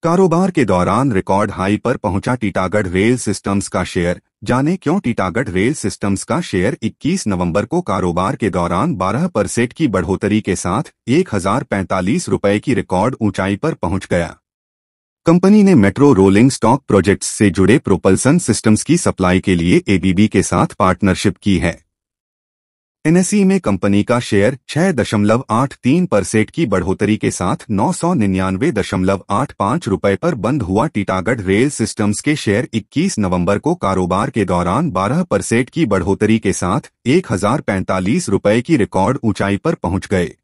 कारोबार के दौरान रिकॉर्ड हाई पर पहुंचा टीटागढ़ रेल सिस्टम्स का शेयर। जाने क्यों टीटागढ़ रेल सिस्टम्स का शेयर 21 नवंबर को कारोबार के दौरान 12% की बढ़ोतरी के साथ 1045 रुपए की रिकॉर्ड ऊंचाई पर पहुंच गया। कंपनी ने मेट्रो रोलिंग स्टॉक प्रोजेक्ट्स से जुड़े प्रोपल्सन सिस्टम्स की सप्लाई के लिए एबीबी के साथ पार्टनरशिप की है। एनएसई में कंपनी का शेयर 6.83% की बढ़ोतरी के साथ 999.85 रुपए पर बंद हुआ। टीटागढ़ रेल सिस्टम्स के शेयर 21 नवंबर को कारोबार के दौरान 12% की बढ़ोतरी के साथ 1045 रुपए की रिकॉर्ड ऊंचाई पर पहुंच गए।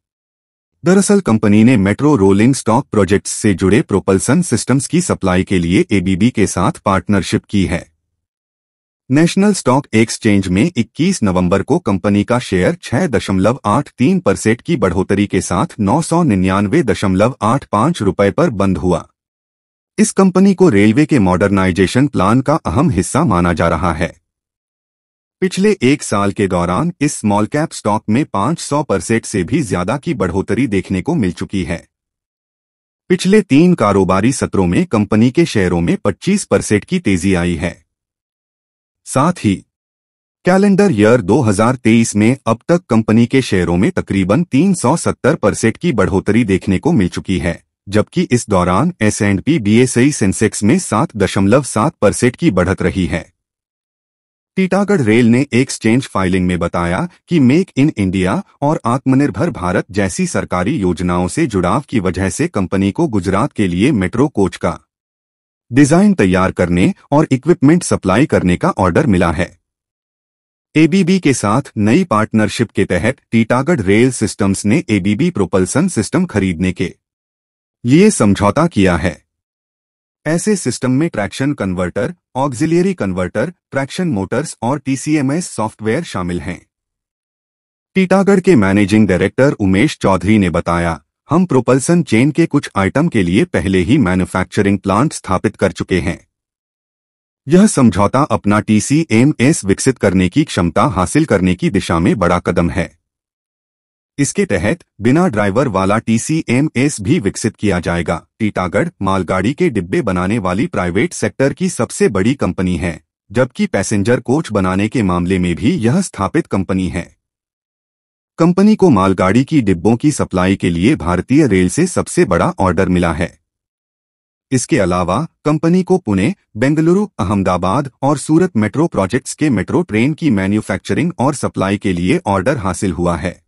दरअसल कंपनी ने मेट्रो रोलिंग स्टॉक प्रोजेक्ट्स से जुड़े प्रोपल्सन सिस्टम्स की सप्लाई के लिए एबीबी के साथ पार्टनरशिप की है। नेशनल स्टॉक एक्सचेंज में 21 नवंबर को कंपनी का शेयर 6.83% की बढ़ोतरी के साथ 999.85 रुपए पर बंद हुआ। इस कंपनी को रेलवे के मॉडर्नाइजेशन प्लान का अहम हिस्सा माना जा रहा है। पिछले एक साल के दौरान इस स्मॉल कैप स्टॉक में 500% से भी ज्यादा की बढ़ोतरी देखने को मिल चुकी है। पिछले 3 कारोबारी सत्रों में कंपनी के शेयरों में 25% की तेजी आई है। साथ ही कैलेंडर ईयर 2023 में अब तक कंपनी के शेयरों में तकरीबन 370% की बढ़ोतरी देखने को मिल चुकी है, जबकि इस दौरान S&P BSE सेंसेक्स में 7.7% की बढ़त रही है। टीटागढ़ रेल ने एक्सचेंज फाइलिंग में बताया कि मेक इन इंडिया और आत्मनिर्भर भारत जैसी सरकारी योजनाओं से जुड़ाव की वजह से कंपनी को गुजरात के लिए मेट्रो कोच का डिजाइन तैयार करने और इक्विपमेंट सप्लाई करने का ऑर्डर मिला है। एबीबी के साथ नई पार्टनरशिप के तहत टीटागढ़ रेल सिस्टम्स ने एबीबी प्रोपल्सन सिस्टम खरीदने के लिए समझौता किया है। ऐसे सिस्टम में traction converter, auxiliary converter, traction Motors और टीसीएमएस सॉफ्टवेयर शामिल हैं। टीटागढ़ के मैनेजिंग डायरेक्टर उमेश चौधरी ने बताया, हम प्रोपल्सन चेन के कुछ आइटम के लिए पहले ही मैन्युफैक्चरिंग प्लांट स्थापित कर चुके हैं। यह समझौता अपना टीसीएमएस विकसित करने की क्षमता हासिल करने की दिशा में बड़ा कदम है। इसके तहत बिना ड्राइवर वाला टीसीएमएस भी विकसित किया जाएगा। टीटागढ़ मालगाड़ी के डिब्बे बनाने वाली प्राइवेट सेक्टर की सबसे बड़ी कंपनी है, जबकि पैसेंजर कोच बनाने के मामले में भी यह स्थापित कंपनी है। कंपनी को मालगाड़ी की डिब्बों की सप्लाई के लिए भारतीय रेल से सबसे बड़ा ऑर्डर मिला है। इसके अलावा कंपनी को पुणे, बेंगलुरु, अहमदाबाद और सूरत मेट्रो प्रोजेक्ट्स के मेट्रो ट्रेन की मैन्युफैक्चरिंग और सप्लाई के लिए ऑर्डर हासिल हुआ है।